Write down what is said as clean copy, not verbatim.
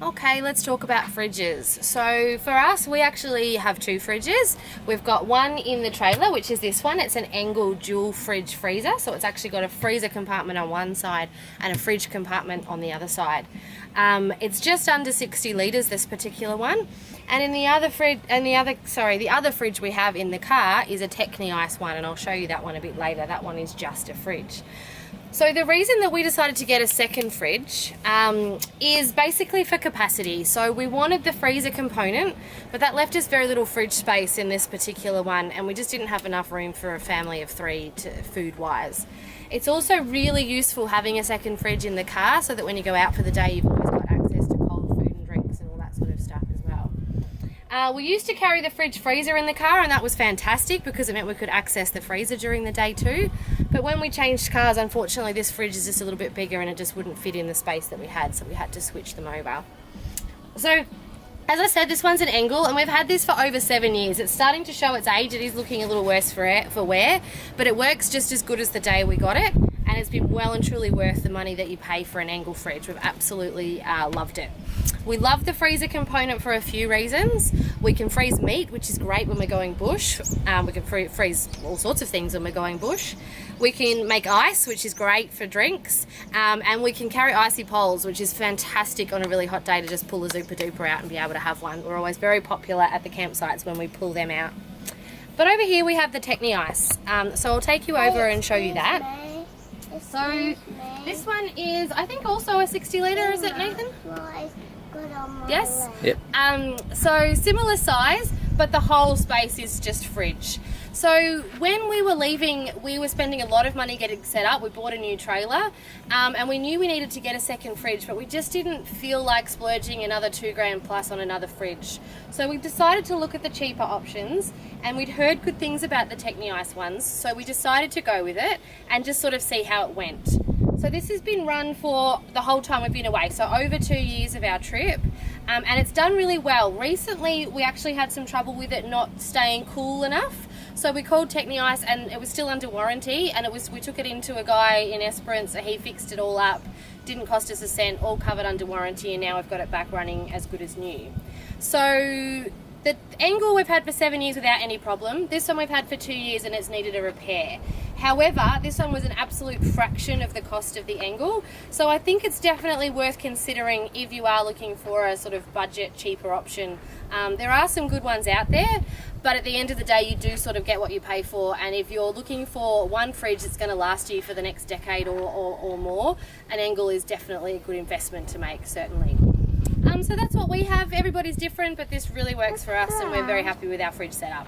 Okay, let's talk about fridges. So for us, we actually have two fridges. We've got one in the trailer, which is this one. It's an Engel dual fridge freezer. So it's actually got a freezer compartment on one side and a fridge compartment on the other side. It's just under 60 litres, this particular one. And in the other the other fridge we have in the car is a Techni-Ice one, and I'll show you that one a bit later. That one is just a fridge. So the reason that we decided to get a second fridge is basically for capacity. So we wanted the freezer component, but that left us very little fridge space in this particular one, and we just didn't have enough room for a family of three food-wise. It's also really useful having a second fridge in the car so that when you go out for the day, you've always got access to cold food and drinks and all that sort of stuff as well. We used to carry the fridge freezer in the car, and that was fantastic because it meant we could access the freezer during the day too. But when we changed cars, unfortunately, this fridge is just a little bit bigger and it just wouldn't fit in the space that we had, so we had to switch them over. So, as I said, this one's an Engel, and we've had this for over 7 years. It's starting to show its age. It is looking a little worse for wear, but it works just as good as the day we got it, and it's been well and truly worth the money that you pay for an Engel fridge. We've absolutely loved it. We love the freezer component for a few reasons. We can freeze meat, which is great when we're going bush. We can freeze all sorts of things when we're going bush. We can make ice, which is great for drinks. And we can carry icy poles, which is fantastic on a really hot day to just pull a Zooper Dooper out and be able to have one. We're always very popular at the campsites when we pull them out. But over here we have the Techni-Ice. So I'll take you over and show you that. So this one is, I think, also a 60 litre, is it, Nathan? Yes? Yep. So similar size, but the whole space is just fridge. So when we were leaving, we were spending a lot of money getting set up. We bought a new trailer, and we knew we needed to get a second fridge, but we just didn't feel like splurging another $2,000 plus on another fridge. So we decided to look at the cheaper options, and we'd heard good things about the Techni-Ice ones, so we decided to go with it and just sort of see how it went. So this has been run for the whole time we've been away, so over 2 years of our trip, and it's done really well. Recently, we actually had some trouble with it not staying cool enough, so we called Techni-Ice, and it was still under warranty, and we took it into a guy in Esperance, and he fixed it all up. Didn't cost us a cent, all covered under warranty, and now we've got it back running as good as new. So the Engel we've had for 7 years without any problem. This one we've had for 2 years and it's needed a repair. However, this one was an absolute fraction of the cost of the Engel, so I think it's definitely worth considering if you are looking for a sort of budget, cheaper option. There are some good ones out there, but at the end of the day, you do sort of get what you pay for, and if you're looking for one fridge that's going to last you for the next decade or more, an Engel is definitely a good investment to make, certainly. So that's what we have. Everybody's different, but this really works for us, and we're very happy with our fridge setup.